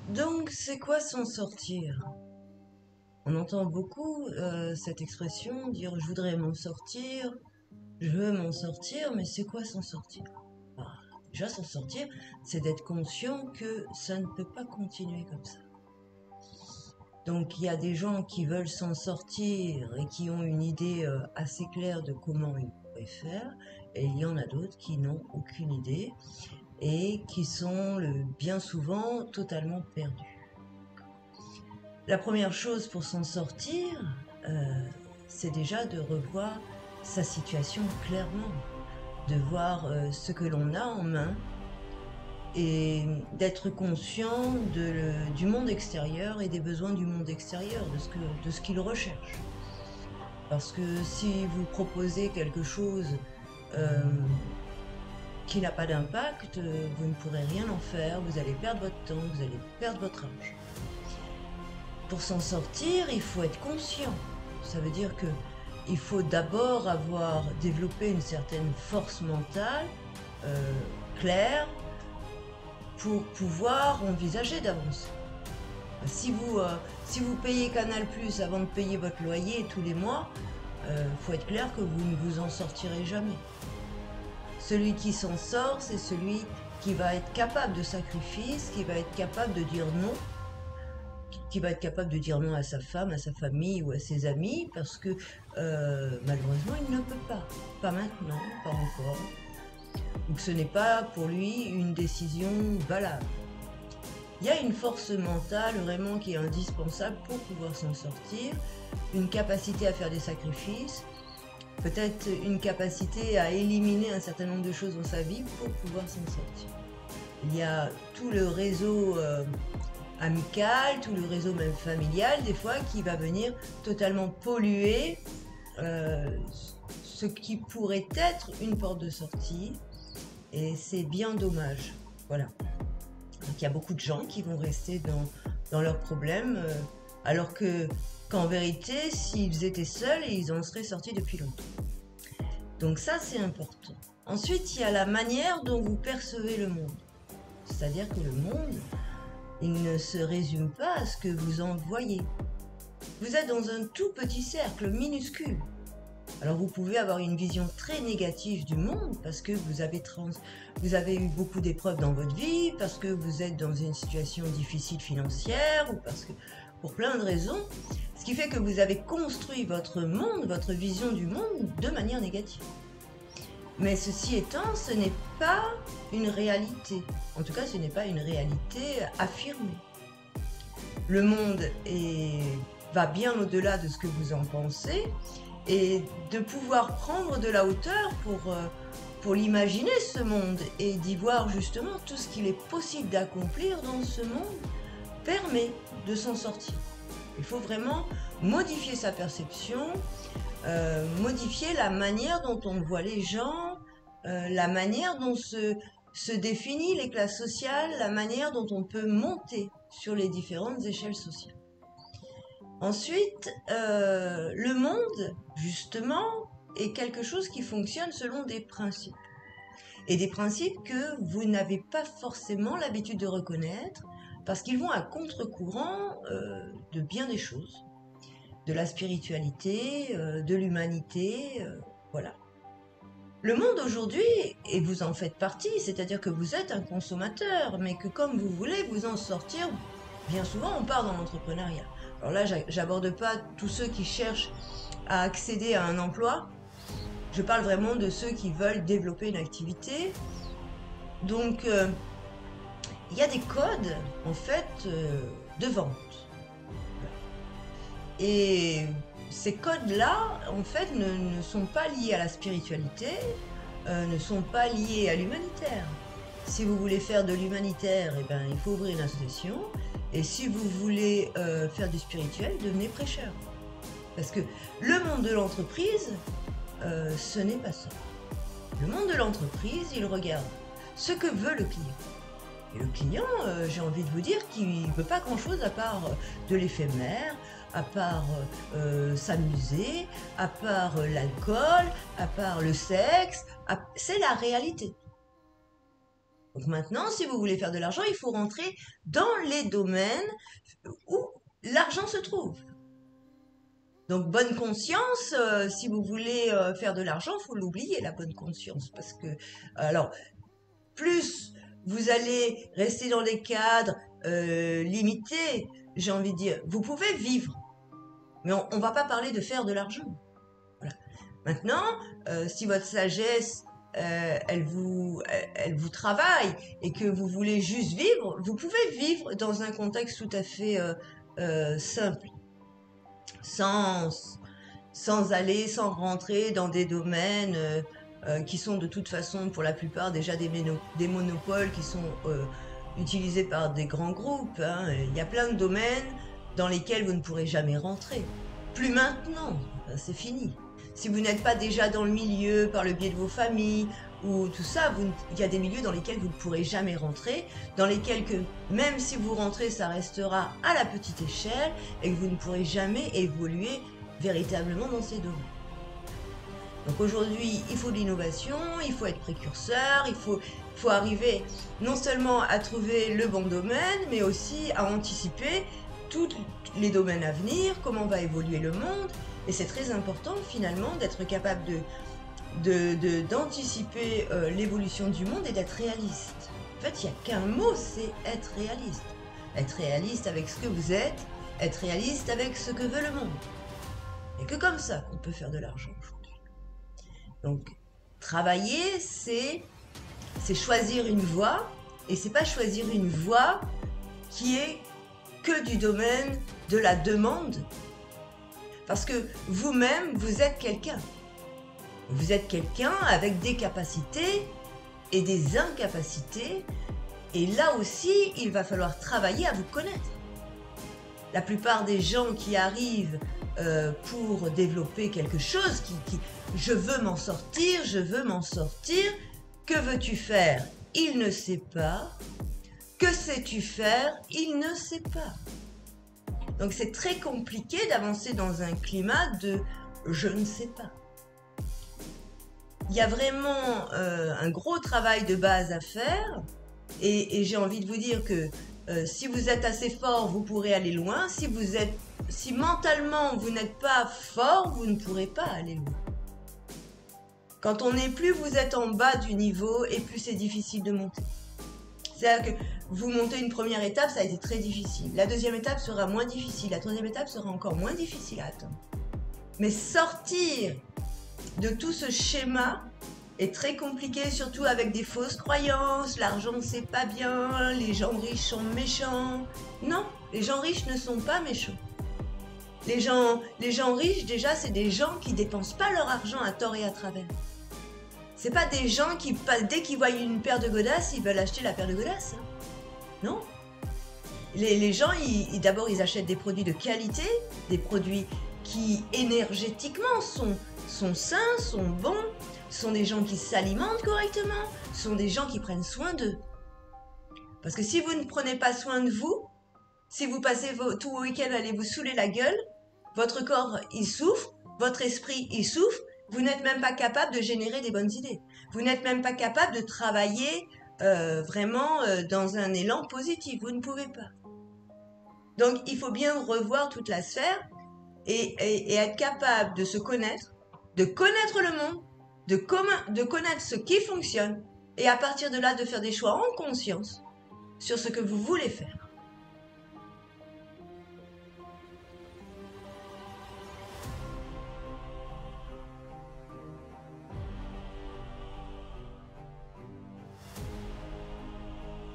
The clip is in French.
Donc, c'est quoi s'en sortir? On entend beaucoup cette expression dire je voudrais m'en sortir, je veux m'en sortir, mais c'est quoi s'en sortir? Bah, déjà, s'en sortir, c'est d'être conscient que ça ne peut pas continuer comme ça. Donc, il y a des gens qui veulent s'en sortir et qui ont une idée assez claire de comment ils pourraient faire, et il y en a d'autres qui n'ont aucune idée et qui sont bien souvent totalement perdus. La première chose pour s'en sortir, c'est déjà de revoir sa situation clairement, de voir ce que l'on a en main et d'être conscient du monde extérieur et des besoins du monde extérieur, de ce qu'il recherche. Parce que si vous proposez quelque chose euh, qui n'a pas d'impact, vous ne pourrez rien en faire, vous allez perdre votre temps, vous allez perdre votre argent. Pour s'en sortir, il faut être conscient. Ça veut dire que il faut d'abord avoir développé une certaine force mentale claire pour pouvoir envisager d'avancer. Si vous payez Canal+ avant de payer votre loyer tous les mois, faut être clair que vous ne vous en sortirez jamais. Celui qui s'en sort, c'est celui qui va être capable de sacrifice, qui va être capable de dire non, qui va être capable de dire non à sa femme, à sa famille ou à ses amis, parce que malheureusement, il ne peut pas. Pas maintenant, pas encore. Donc ce n'est pas pour lui une décision valable. Il y a une force mentale vraiment qui est indispensable pour pouvoir s'en sortir, une capacité à faire des sacrifices, peut-être une capacité à éliminer un certain nombre de choses dans sa vie pour pouvoir s'en sortir. Il y a tout le réseau amical, tout le réseau même familial, des fois, qui va venir totalement polluer ce qui pourrait être une porte de sortie, et c'est bien dommage. Voilà. Donc il y a beaucoup de gens qui vont rester dans leurs problèmes, alors qu'en vérité, s'ils étaient seuls, ils en seraient sortis depuis longtemps. Donc ça, c'est important. Ensuite, il y a la manière dont vous percevez le monde. C'est-à-dire que le monde, il ne se résume pas à ce que vous en voyez. Vous êtes dans un tout petit cercle minuscule. Alors vous pouvez avoir une vision très négative du monde parce que vous avez eu beaucoup d'épreuves dans votre vie, parce que vous êtes dans une situation difficile financière, ou parce que pour plein de raisons, ce qui fait que vous avez construit votre monde, votre vision du monde de manière négative. Mais ceci étant, ce n'est pas une réalité. En tout cas, ce n'est pas une réalité affirmée. Le monde va bien au-delà de ce que vous en pensez, et de pouvoir prendre de la hauteur pour l'imaginer, ce monde, et d'y voir justement tout ce qu'il est possible d'accomplir dans ce monde, permet de s'en sortir. Il faut vraiment modifier sa perception, modifier la manière dont on voit les gens, la manière dont se définit les classes sociales, la manière dont on peut monter sur les différentes échelles sociales. Ensuite, le monde, justement, est quelque chose qui fonctionne selon des principes. Et des principes que vous n'avez pas forcément l'habitude de reconnaître, parce qu'ils vont à contre-courant de bien des choses. De la spiritualité, de l'humanité, voilà. Le monde aujourd'hui, et vous en faites partie, c'est-à-dire que vous êtes un consommateur, mais que comme vous voulez vous en sortir, bien souvent on part dans l'entrepreneuriat. Alors là, j'aborde pas tous ceux qui cherchent à accéder à un emploi. Je parle vraiment de ceux qui veulent développer une activité. Donc, il y a des codes, en fait, de vente. Et ces codes-là, en fait, ne sont pas liés à la spiritualité, ne sont pas liés à l'humanitaire. Si vous voulez faire de l'humanitaire, eh ben, il faut ouvrir une association. Et si vous voulez faire du spirituel, devenez prêcheur. Parce que le monde de l'entreprise, ce n'est pas ça. Le monde de l'entreprise, il regarde ce que veut le client. Et le client, j'ai envie de vous dire qu'il ne veut pas grand-chose à part de l'éphémère, à part s'amuser, à part l'alcool, à part le sexe. C'est la réalité. Donc maintenant, si vous voulez faire de l'argent, il faut rentrer dans les domaines où l'argent se trouve. Donc bonne conscience, si vous voulez faire de l'argent, il faut l'oublier, la bonne conscience. Parce que, alors, plus vous allez rester dans des cadres limités, j'ai envie de dire, vous pouvez vivre. Mais on ne va pas parler de faire de l'argent. Voilà. Maintenant, si votre sagesse, elle vous travaille et que vous voulez juste vivre, vous pouvez vivre dans un contexte tout à fait simple, sans rentrer dans des domaines qui sont de toute façon pour la plupart déjà des monopoles qui sont utilisés par des grands groupes. Hein. Il y a plein de domaines dans lesquels vous ne pourrez jamais rentrer. Plus maintenant, c'est fini. Si vous n'êtes pas déjà dans le milieu par le biais de vos familles ou tout ça, il y a des milieux dans lesquels vous ne pourrez jamais rentrer, dans lesquels que même si vous rentrez, ça restera à la petite échelle et que vous ne pourrez jamais évoluer véritablement dans ces domaines. Donc aujourd'hui, il faut de l'innovation, il faut être précurseur, il faut arriver non seulement à trouver le bon domaine, mais aussi à anticiper tous les domaines à venir, comment va évoluer le monde. Et c'est très important finalement d'être capable d'anticiper l'évolution du monde et d'être réaliste. En fait, il n'y a qu'un mot, c'est être réaliste. Être réaliste avec ce que vous êtes, être réaliste avec ce que veut le monde. Et que comme ça qu'on peut faire de l'argent aujourd'hui. Donc, travailler, c'est choisir une voie, et c'est pas choisir une voie qui est que du domaine de la demande. Parce que vous-même, vous êtes quelqu'un. Vous êtes quelqu'un avec des capacités et des incapacités. Et là aussi, il va falloir travailler à vous connaître. La plupart des gens qui arrivent pour développer quelque chose, je veux m'en sortir, que veux-tu faire? Il ne sait pas. Que sais-tu faire? Il ne sait pas. Donc c'est très compliqué d'avancer dans un climat de je ne sais pas. Il y a vraiment un gros travail de base à faire et j'ai envie de vous dire que si vous êtes assez fort, vous pourrez aller loin. Si mentalement vous n'êtes pas fort, vous ne pourrez pas aller loin. Quand on est plus vous êtes en bas du niveau et plus c'est difficile de monter. C'est-à-dire que vous montez une première étape, ça a été très difficile. La deuxième étape sera moins difficile. La troisième étape sera encore moins difficile à atteindre. Mais sortir de tout ce schéma est très compliqué, surtout avec des fausses croyances. L'argent, c'est pas bien. Les gens riches sont méchants. Non, les gens riches ne sont pas méchants. Les gens riches, déjà, c'est des gens qui dépensent pas leur argent à tort et à travers. C'est pas des gens qui, dès qu'ils voient une paire de godasses, ils veulent acheter la paire de godasses. Hein. Non. Les gens, d'abord, ils achètent des produits de qualité, des produits qui, énergétiquement, sont sains, sont bons, sont des gens qui s'alimentent correctement, sont des gens qui prennent soin d'eux. Parce que si vous ne prenez pas soin de vous, si vous passez tout le week-end à aller vous saouler la gueule, votre corps, il souffre, votre esprit, il souffre, vous n'êtes même pas capable de générer des bonnes idées. Vous n'êtes même pas capable de travailler vraiment dans un élan positif. Vous ne pouvez pas. Donc, il faut bien revoir toute la sphère et être capable de se connaître, de connaître le monde, de connaître ce qui fonctionne et à partir de là, de faire des choix en conscience sur ce que vous voulez faire.